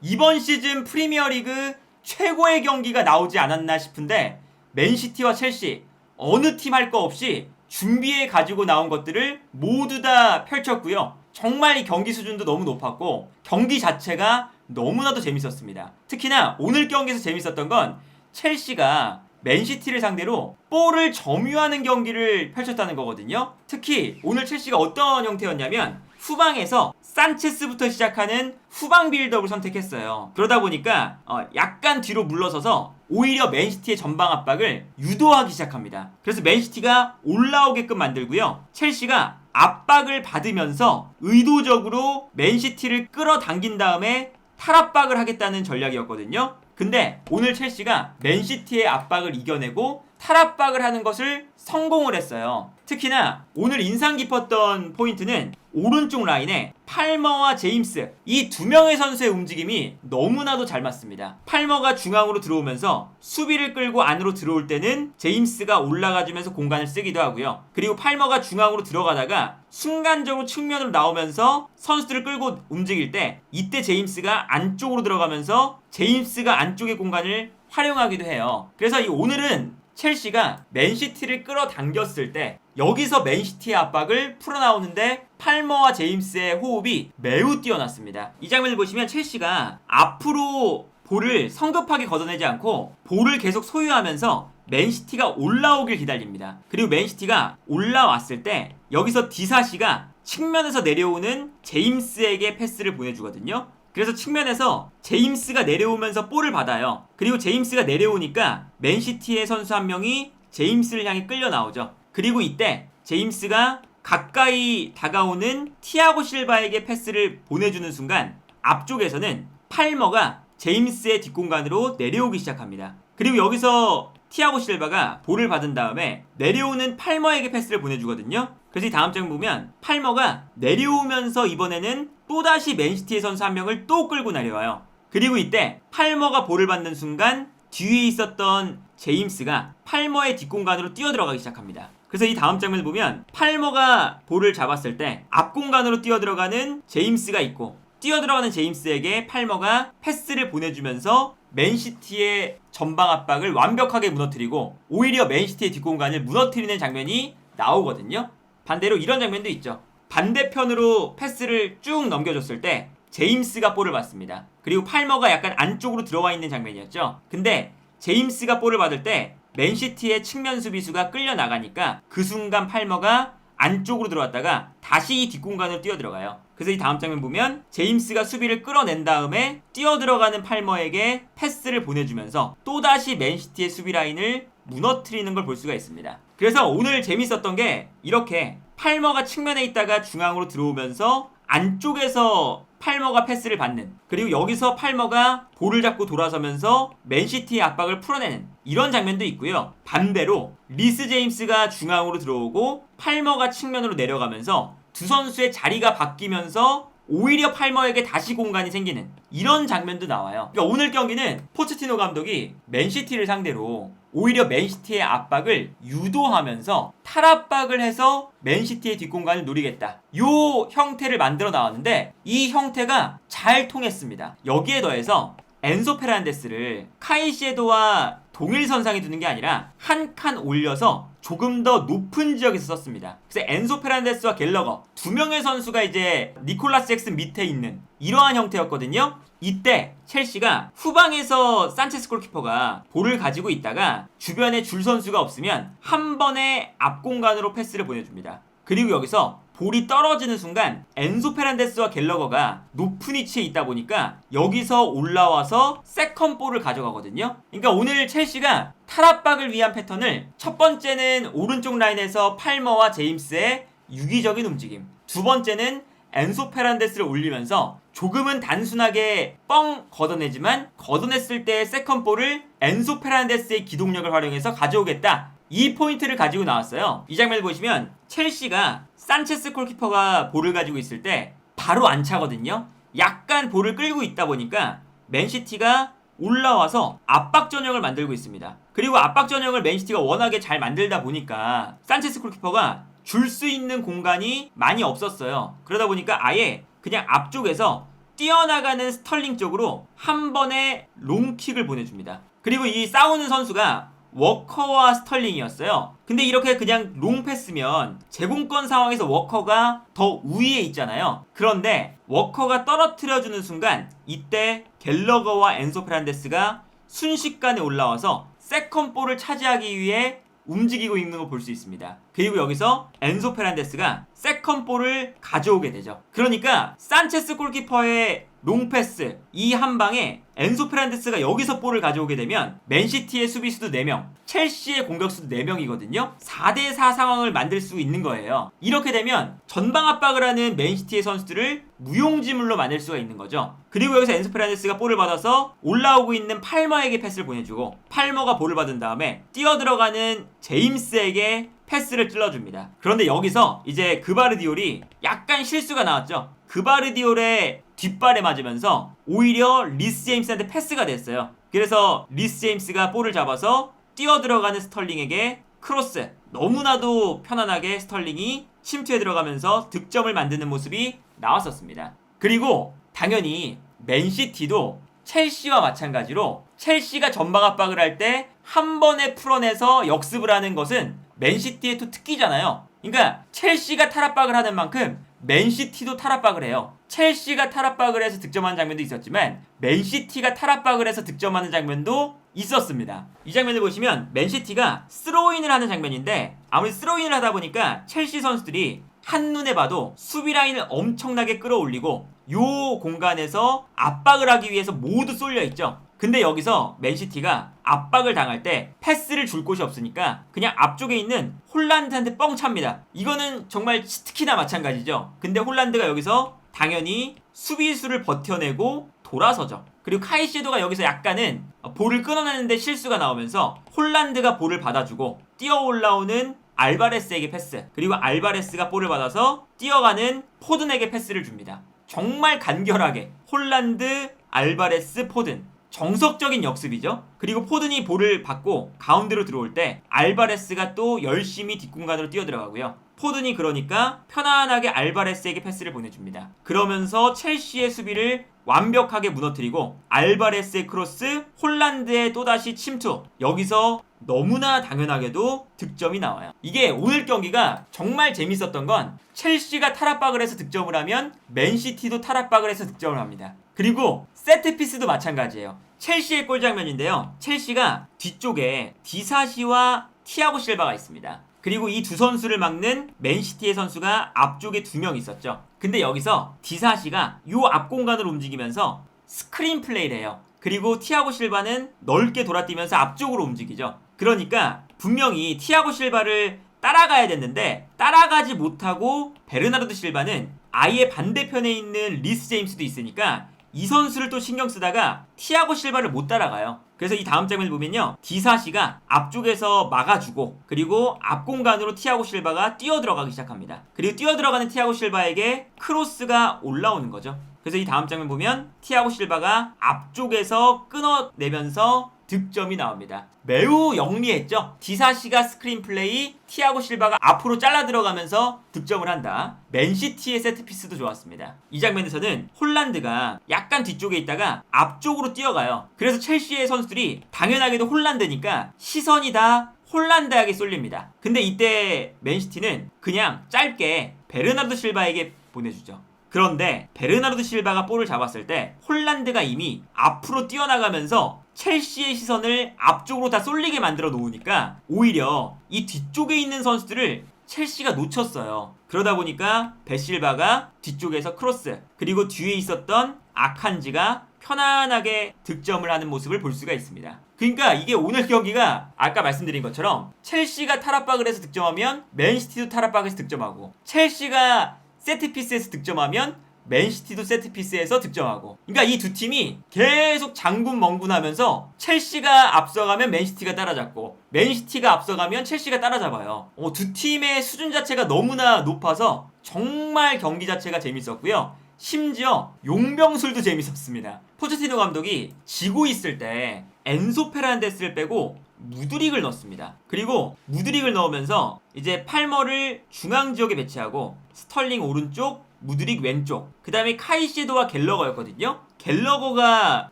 이번 시즌 프리미어리그 최고의 경기가 나오지 않았나 싶은데 맨시티와 첼시 어느 팀 할 거 없이 준비해 가지고 나온 것들을 모두 다 펼쳤고요. 정말 이 경기 수준도 너무 높았고 경기 자체가 너무나도 재밌었습니다. 특히나 오늘 경기에서 재밌었던 건 첼시가 맨시티를 상대로 볼을 점유하는 경기를 펼쳤다는 거거든요. 특히 오늘 첼시가 어떤 형태였냐면 후방에서 산체스부터 시작하는 후방 빌드업을 선택했어요. 그러다 보니까 약간 뒤로 물러서서 오히려 맨시티의 전방 압박을 유도하기 시작합니다. 그래서 맨시티가 올라오게끔 만들고요. 첼시가 압박을 받으면서 의도적으로 맨시티를 끌어당긴 다음에 탈압박을 하겠다는 전략이었거든요. 근데 오늘 첼시가 맨시티의 압박을 이겨내고 탈압박을 하는 것을 성공을 했어요. 특히나 오늘 인상 깊었던 포인트는 오른쪽 라인에 팔머와 제임스, 이 두 명의 선수의 움직임이 너무나도 잘 맞습니다. 팔머가 중앙으로 들어오면서 수비를 끌고 안으로 들어올 때는 제임스가 올라가주면서 공간을 쓰기도 하고요. 그리고 팔머가 중앙으로 들어가다가 순간적으로 측면으로 나오면서 선수들을 끌고 움직일 때 이때 제임스가 안쪽으로 들어가면서 제임스가 안쪽의 공간을 활용하기도 해요. 그래서 오늘은 첼시가 맨시티를 끌어당겼을 때 여기서 맨시티의 압박을 풀어나오는데 팔머와 제임스의 호흡이 매우 뛰어났습니다. 이 장면을 보시면 첼시가 앞으로 볼을 성급하게 걷어내지 않고 볼을 계속 소유하면서 맨시티가 올라오길 기다립니다. 그리고 맨시티가 올라왔을 때 여기서 디사시가 측면에서 내려오는 제임스에게 패스를 보내주거든요. 그래서 측면에서 제임스가 내려오면서 볼을 받아요. 그리고 제임스가 내려오니까 맨시티의 선수 한 명이 제임스를 향해 끌려 나오죠. 그리고 이때 제임스가 가까이 다가오는 티아고 실바에게 패스를 보내주는 순간 앞쪽에서는 팔머가 제임스의 뒷공간으로 내려오기 시작합니다. 그리고 여기서 티아고 실바가 볼을 받은 다음에 내려오는 팔머에게 패스를 보내주거든요. 그래서 이 다음 장 보면 팔머가 내려오면서 이번에는 또다시 맨시티의 선수 한 명을 또 끌고 내려와요. 그리고 이때 팔머가 볼을 받는 순간 뒤에 있었던 제임스가 팔머의 뒷공간으로 뛰어들어가기 시작합니다. 그래서 이 다음 장면을 보면 팔머가 볼을 잡았을 때 앞공간으로 뛰어들어가는 제임스가 있고 뛰어들어가는 제임스에게 팔머가 패스를 보내주면서 맨시티의 전방 압박을 완벽하게 무너뜨리고 오히려 맨시티의 뒷공간을 무너뜨리는 장면이 나오거든요. 반대로 이런 장면도 있죠. 반대편으로 패스를 쭉 넘겨줬을 때 제임스가 볼을 받습니다. 그리고 팔머가 약간 안쪽으로 들어와 있는 장면이었죠. 근데 제임스가 볼을 받을 때 맨시티의 측면 수비수가 끌려 나가니까 그 순간 팔머가 안쪽으로 들어왔다가 다시 이 뒷공간으로 뛰어들어가요. 그래서 이 다음 장면 보면 제임스가 수비를 끌어낸 다음에 뛰어들어가는 팔머에게 패스를 보내주면서 또다시 맨시티의 수비 라인을 무너뜨리는 걸 볼 수가 있습니다. 그래서 오늘 재밌었던 게 이렇게 팔머가 측면에 있다가 중앙으로 들어오면서 안쪽에서 팔머가 패스를 받는, 그리고 여기서 팔머가 볼을 잡고 돌아서면서 맨시티의 압박을 풀어내는 이런 장면도 있고요. 반대로 리스 제임스가 중앙으로 들어오고 팔머가 측면으로 내려가면서 두 선수의 자리가 바뀌면서 오히려 팔머에게 다시 공간이 생기는 이런 장면도 나와요. 그러니까 오늘 경기는 포체티노 감독이 맨시티를 상대로 오히려 맨시티의 압박을 유도하면서 탈압박을 해서 맨시티의 뒷공간을 노리겠다, 요 형태를 만들어 나왔는데 이 형태가 잘 통했습니다. 여기에 더해서 엔소 페란데스를 카이셰도와 동일선상에 두는 게 아니라 한 칸 올려서 조금 더 높은 지역에서 썼습니다. 그래서 엔소 페란데스와 갤러거 두 명의 선수가 이제 니콜라스 잭슨 밑에 있는 이러한 형태였거든요. 이때 첼시가 후방에서 산체스 골키퍼가 볼을 가지고 있다가 주변에 줄 선수가 없으면 한 번에 앞공간으로 패스를 보내줍니다. 그리고 여기서 볼이 떨어지는 순간 엔소 페란데스와 갤러거가 높은 위치에 있다 보니까 여기서 올라와서 세컨 볼을 가져가거든요. 그러니까 오늘 첼시가 탈압박을 위한 패턴을 첫 번째는 오른쪽 라인에서 팔머와 제임스의 유기적인 움직임, 두 번째는 엔소 페란데스를 올리면서 조금은 단순하게 뻥 걷어내지만 걷어냈을 때 세컨 볼을 엔소 페란데스의 기동력을 활용해서 가져오겠다, 이 포인트를 가지고 나왔어요. 이 장면을 보시면 첼시가 산체스 골키퍼가 볼을 가지고 있을 때 바로 안 차거든요. 약간 볼을 끌고 있다 보니까 맨시티가 올라와서 압박 전형을 만들고 있습니다. 그리고 압박 전형을 맨시티가 워낙에 잘 만들다 보니까 산체스 골키퍼가 줄 수 있는 공간이 많이 없었어요. 그러다 보니까 아예 그냥 앞쪽에서 뛰어나가는 스털링 쪽으로 한 번에 롱킥을 보내줍니다. 그리고 이 싸우는 선수가 워커와 스털링이었어요. 근데 이렇게 그냥 롱패스면 제공권 상황에서 워커가 더 우위에 있잖아요. 그런데 워커가 떨어뜨려주는 순간 이때 갤러거와 엔소 페란데스가 순식간에 올라와서 세컨볼을 차지하기 위해 움직이고 있는 걸 볼 수 있습니다. 그리고 여기서 엔소 페란데스가 세컨볼을 가져오게 되죠. 그러니까 산체스 골키퍼의 롱패스 이 한 방에 엔소 페란데스가 여기서 볼을 가져오게 되면 맨시티의 수비수도 4명, 첼시의 공격수도 4명이거든요. 4대4 상황을 만들 수 있는 거예요. 이렇게 되면 전방 압박을 하는 맨시티의 선수들을 무용지물로 만들 수가 있는 거죠. 그리고 여기서 엔소 페란데스가 볼을 받아서 올라오고 있는 팔머에게 패스를 보내주고 팔머가 볼을 받은 다음에 뛰어들어가는 제임스에게 패스를 찔러줍니다. 그런데 여기서 이제 그바르디올이 약간 실수가 나왔죠. 그바르디올의 뒷발에 맞으면서 오히려 리스 제임스한테 패스가 됐어요. 그래서 리스 제임스가 볼을 잡아서 뛰어들어가는 스털링에게 크로스, 너무나도 편안하게 스털링이 침투해 들어가면서 득점을 만드는 모습이 나왔었습니다. 그리고 당연히 맨시티도 첼시와 마찬가지로 첼시가 전방 압박을 할 때 한 번에 풀어내서 역습을 하는 것은 맨시티의 또 특기잖아요. 그러니까 첼시가 탈압박을 하는 만큼 맨시티도 탈압박을 해요. 첼시가 탈압박을 해서 득점하는 장면도 있었지만 맨시티가 탈압박을 해서 득점하는 장면도 있었습니다. 이 장면을 보시면 맨시티가 스로인을 하는 장면인데 아무리 스로인을 하다 보니까 첼시 선수들이 한눈에 봐도 수비 라인을 엄청나게 끌어올리고 요 공간에서 압박을 하기 위해서 모두 쏠려 있죠. 근데 여기서 맨시티가 압박을 당할 때 패스를 줄 곳이 없으니까 그냥 앞쪽에 있는 홀란드한테 뻥 찹니다. 이거는 정말 특히나 마찬가지죠. 근데 홀란드가 여기서 당연히 수비수를 버텨내고 돌아서죠. 그리고 카이시도가 여기서 약간은 볼을 끊어내는데 실수가 나오면서 홀란드가 볼을 받아주고 뛰어 올라오는 알바레스에게 패스, 그리고 알바레스가 볼을 받아서 뛰어가는 포든에게 패스를 줍니다. 정말 간결하게 홀란드, 알바레스, 포든, 정석적인 역습이죠. 그리고 포든이 볼을 받고 가운데로 들어올 때 알바레스가 또 열심히 뒷공간으로 뛰어들어가고요. 포든이 그러니까 편안하게 알바레스에게 패스를 보내줍니다. 그러면서 첼시의 수비를 완벽하게 무너뜨리고 알바레스의 크로스, 홀란드의 또다시 침투, 여기서 너무나 당연하게도 득점이 나와요. 이게 오늘 경기가 정말 재밌었던 건 첼시가 탈압박을 해서 득점을 하면 맨시티도 탈압박을 해서 득점을 합니다. 그리고 세트피스도 마찬가지예요. 첼시의 골 장면인데요. чел시가 뒤쪽에 디사시와 티아고 실바가 있습니다. 그리고 이 두 선수를 막는 맨시티의 선수가 앞쪽에 2명 있었죠. 근데 여기서 디사시가 요 앞 공간을 움직이면서 스크린 플레이를 해요. 그리고 티아고 실바는 넓게 돌아뛰면서 앞쪽으로 움직이죠. 그러니까 분명히 티아고 실바를 따라가야 됐는데 따라가지 못하고 베르나르도 실바는 아예 반대편에 있는 리스 제임스도 있으니까 이 선수를 또 신경 쓰다가 티아고 실바를 못 따라가요. 그래서 이 다음 장면을 보면요, 디사시가 앞쪽에서 막아주고 그리고 앞 공간으로 티아고 실바가 뛰어들어가기 시작합니다. 그리고 뛰어들어가는 티아고 실바에게 크로스가 올라오는 거죠. 그래서 이 다음 장면 보면 티아고 실바가 앞쪽에서 끊어내면서 득점이 나옵니다. 매우 영리했죠. 디사시가 스크린 플레이, 티아고 실바가 앞으로 잘라 들어가면서 득점을 한다. 맨시티의 세트피스도 좋았습니다. 이 장면에서는 홀란드가 약간 뒤쪽에 있다가 앞쪽으로 뛰어가요. 그래서 첼시의 선수들이 당연하게도 홀란드니까 시선이 다 홀란드에게 쏠립니다. 근데 이때 맨시티는 그냥 짧게 베르나르도 실바에게 보내주죠. 그런데 베르나르도 실바가 볼을 잡았을 때 홀란드가 이미 앞으로 뛰어나가면서 첼시의 시선을 앞쪽으로 다 쏠리게 만들어 놓으니까 오히려 이 뒤쪽에 있는 선수들을 첼시가 놓쳤어요. 그러다 보니까 베실바가 뒤쪽에서 크로스, 그리고 뒤에 있었던 아칸지가 편안하게 득점을 하는 모습을 볼 수가 있습니다. 그러니까 이게 오늘 경기가 아까 말씀드린 것처럼 첼시가 탈압박을 해서 득점하면 맨시티도 탈압박에서 득점하고, 첼시가 세트피스에서 득점하면 맨시티도 세트피스에서 득점하고, 그러니까 이 두 팀이 계속 장군멍군하면서 첼시가 앞서가면 맨시티가 따라잡고 맨시티가 앞서가면 첼시가 따라잡아요. 두 팀의 수준 자체가 너무나 높아서 정말 경기 자체가 재밌었고요. 심지어 용병술도 재밌었습니다. 포체티노 감독이 지고 있을 때 엔소 페란데스를 빼고 무드릭을 넣었습니다. 그리고 무드릭을 넣으면서 이제 팔머를 중앙 지역에 배치하고 스털링 오른쪽, 무드릭 왼쪽, 그 다음에 카이세도와 갤러거였거든요. 갤러거가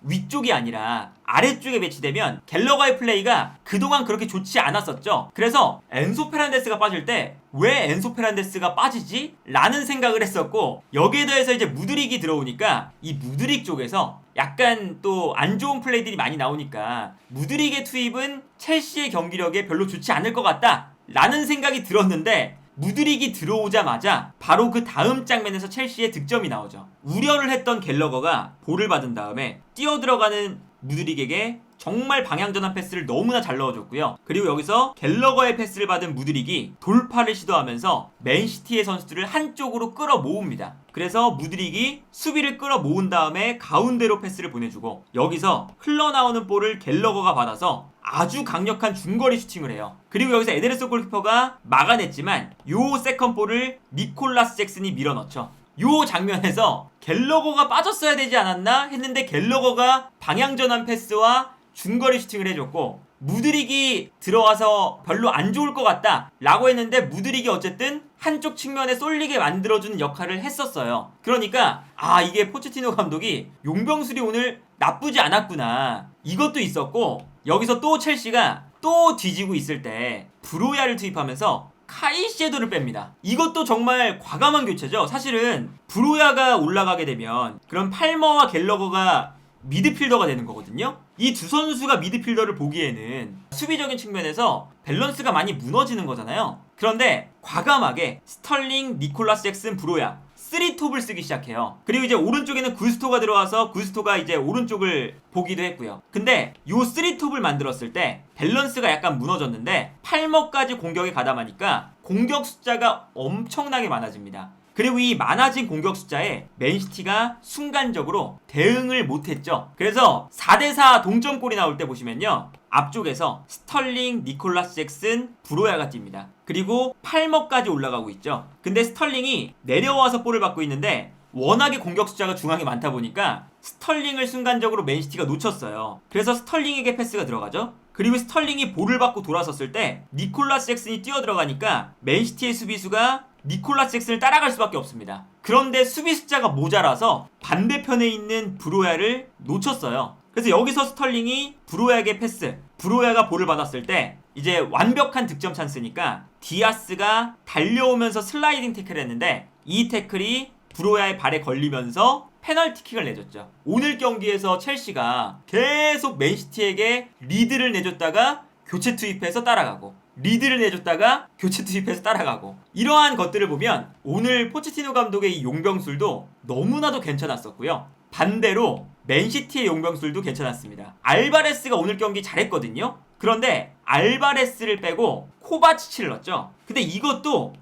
위쪽이 아니라 아래쪽에 배치되면 갤러거의 플레이가 그동안 그렇게 좋지 않았었죠. 그래서 엔소 페란데스가 빠질 때 왜 엔소 페란데스가 빠지지? 라는 생각을 했었고, 여기에 더해서 이제 무드릭이 들어오니까 이 무드릭 쪽에서 약간 또 안 좋은 플레이들이 많이 나오니까 무드릭의 투입은 첼시의 경기력에 별로 좋지 않을 것 같다 라는 생각이 들었는데, 무드릭이 들어오자마자 바로 그 다음 장면에서 첼시의 득점이 나오죠. 우려를 했던 갤러거가 볼을 받은 다음에 뛰어들어가는 무드릭에게 정말 방향전환 패스를 너무나 잘 넣어줬고요. 그리고 여기서 갤러거의 패스를 받은 무드릭이 돌파를 시도하면서 맨시티의 선수들을 한쪽으로 끌어모읍니다. 그래서 무드릭이 수비를 끌어모은 다음에 가운데로 패스를 보내주고, 여기서 흘러나오는 볼을 갤러거가 받아서 아주 강력한 중거리 슈팅을 해요. 그리고 여기서 에데르손 골키퍼가 막아냈지만 요 세컨볼을 니콜라스 잭슨이 밀어넣죠. 요 장면에서 갤러거가 빠졌어야 되지 않았나 했는데 갤러거가 방향전환 패스와 중거리 슈팅을 해줬고, 무드릭이 들어와서 별로 안 좋을 것 같다 라고 했는데 무드릭이 어쨌든 한쪽 측면에 쏠리게 만들어주는 역할을 했었어요. 그러니까 이게 포체티노 감독이 용병술이 오늘 나쁘지 않았구나, 이것도 있었고, 여기서 또 첼시가 또 뒤지고 있을 때 브로야를 투입하면서 카이세도를 뺍니다. 이것도 정말 과감한 교체죠. 사실은 브로야가 올라가게 되면 그럼 팔머와 갤러거가 미드필더가 되는 거거든요. 이 두 선수가 미드필더를 보기에는 수비적인 측면에서 밸런스가 많이 무너지는 거잖아요. 그런데 과감하게 스털링, 니콜라스 잭슨, 브로야 3톱을 쓰기 시작해요. 그리고 이제 오른쪽에는 구스토가 들어와서 구스토가 이제 오른쪽을 보기도 했고요. 근데 요 3톱을 만들었을 때 밸런스가 약간 무너졌는데 팔머까지 공격에 가담하니까 공격 숫자가 엄청나게 많아집니다. 그리고 이 많아진 공격 숫자에 맨시티가 순간적으로 대응을 못했죠. 그래서 4대4 동점골이 나올 때 보시면요, 앞쪽에서 스털링, 니콜라스 잭슨, 브로야가 뜁니다. 그리고 팔머까지 올라가고 있죠. 근데 스털링이 내려와서 볼을 받고 있는데 워낙에 공격 숫자가 중앙에 많다 보니까 스털링을 순간적으로 맨시티가 놓쳤어요. 그래서 스털링에게 패스가 들어가죠. 그리고 스털링이 볼을 받고 돌아섰을 때 니콜라스 잭슨이 뛰어들어가니까 맨시티의 수비수가 니콜라스 잭슨을 따라갈 수밖에 없습니다. 그런데 수비 숫자가 모자라서 반대편에 있는 브로야를 놓쳤어요. 그래서 여기서 스털링이 브로야에게 패스, 브로야가 볼을 받았을 때 이제 완벽한 득점 찬스니까 디아스가 달려오면서 슬라이딩 태클을 했는데 이 태클이 브로야의 발에 걸리면서 페널티킥을 내줬죠. 오늘 경기에서 첼시가 계속 맨시티에게 리드를 내줬다가 교체 투입해서 따라가고, 리드를 내줬다가 교체 투입해서 따라가고, 이러한 것들을 보면 오늘 포체티노 감독의 이 용병술도 너무나도 괜찮았었고요. 반대로 맨시티의 용병술도 괜찮았습니다. 알바레스가 오늘 경기 잘했거든요. 그런데 알바레스를 빼고 코바치치를 넣었죠. 근데 이것도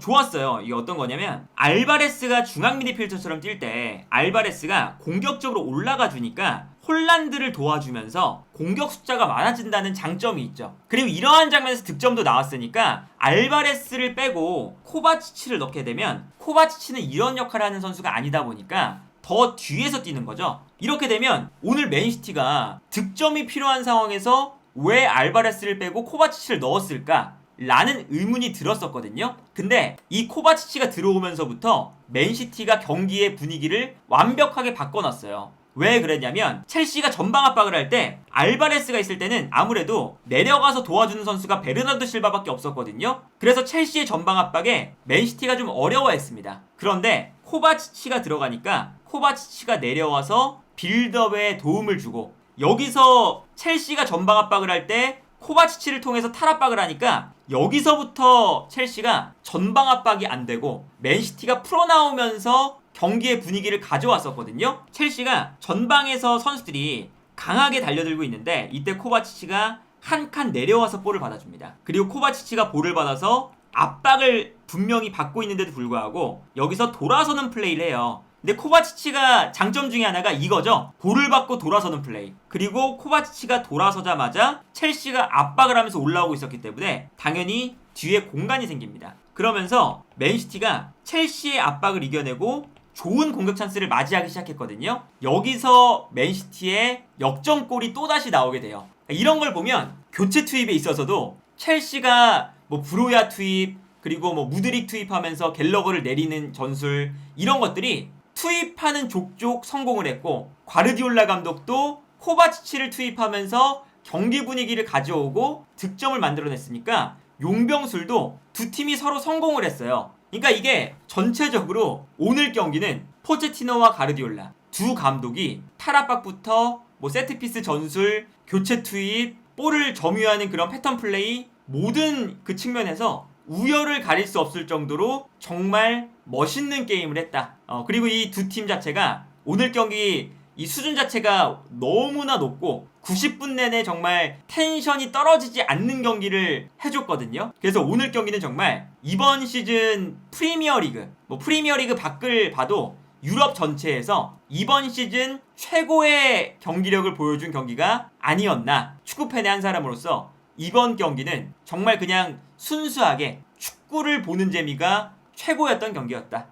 좋았어요. 이게 어떤 거냐면, 알바레스가 중앙 미드필더처럼 뛸 때 알바레스가 공격적으로 올라가 주니까 홀란드를 도와주면서 공격 숫자가 많아진다는 장점이 있죠. 그리고 이러한 장면에서 득점도 나왔으니까 알바레스를 빼고 코바치치를 넣게 되면, 코바치치는 이런 역할을 하는 선수가 아니다 보니까 더 뒤에서 뛰는 거죠. 이렇게 되면 오늘 맨시티가 득점이 필요한 상황에서 왜 알바레스를 빼고 코바치치를 넣었을까? 라는 의문이 들었었거든요. 근데 이 코바치치가 들어오면서부터 맨시티가 경기의 분위기를 완벽하게 바꿔놨어요. 왜 그랬냐면, 첼시가 전방 압박을 할 때 알바레스가 있을 때는 아무래도 내려가서 도와주는 선수가 베르나르도 실바밖에 없었거든요. 그래서 첼시의 전방 압박에 맨시티가 좀 어려워했습니다. 그런데 코바치치가 들어가니까 코바치치가 내려와서 빌드업에 도움을 주고, 여기서 첼시가 전방 압박을 할 때 코바치치를 통해서 탈압박을 하니까 여기서부터 첼시가 전방 압박이 안 되고 맨시티가 풀어나오면서 경기의 분위기를 가져왔었거든요. 첼시가 전방에서 선수들이 강하게 달려들고 있는데 이때 코바치치가 한 칸 내려와서 볼을 받아줍니다. 그리고 코바치치가 볼을 받아서 압박을 분명히 받고 있는데도 불구하고 여기서 돌아서는 플레이를 해요. 근데 코바치치가 장점 중에 하나가 이거죠. 볼을 받고 돌아서는 플레이. 그리고 코바치치가 돌아서자마자 첼시가 압박을 하면서 올라오고 있었기 때문에 당연히 뒤에 공간이 생깁니다. 그러면서 맨시티가 첼시의 압박을 이겨내고 좋은 공격 찬스를 맞이하기 시작했거든요. 여기서 맨시티의 역전골이 또다시 나오게 돼요. 이런 걸 보면 교체 투입에 있어서도 첼시가 브로야 투입, 그리고 뭐 무드릭 투입하면서 갤러거를 내리는 전술, 이런 것들이 투입하는 족족 성공을 했고, 과르디올라 감독도 코바치치를 투입하면서 경기 분위기를 가져오고 득점을 만들어냈으니까 용병술도 두 팀이 서로 성공을 했어요. 그러니까 이게 전체적으로 오늘 경기는 포체티노와 가르디올라 두 감독이 탈압박부터 뭐 세트피스 전술, 교체 투입, 볼을 점유하는 그런 패턴 플레이, 모든 그 측면에서 우열을 가릴 수 없을 정도로 정말 멋있는 게임을 했다. 그리고 이 두 팀 자체가 오늘 경기 이 수준 자체가 너무나 높고 90분 내내 정말 텐션이 떨어지지 않는 경기를 해줬거든요. 그래서 오늘 경기는 정말 이번 시즌 프리미어리그, 뭐 프리미어리그 밖을 봐도 유럽 전체에서 이번 시즌 최고의 경기력을 보여준 경기가 아니었나. 축구팬의 한 사람으로서 이번 경기는 정말 그냥 순수하게 축구를 보는 재미가 최고였던 경기였다.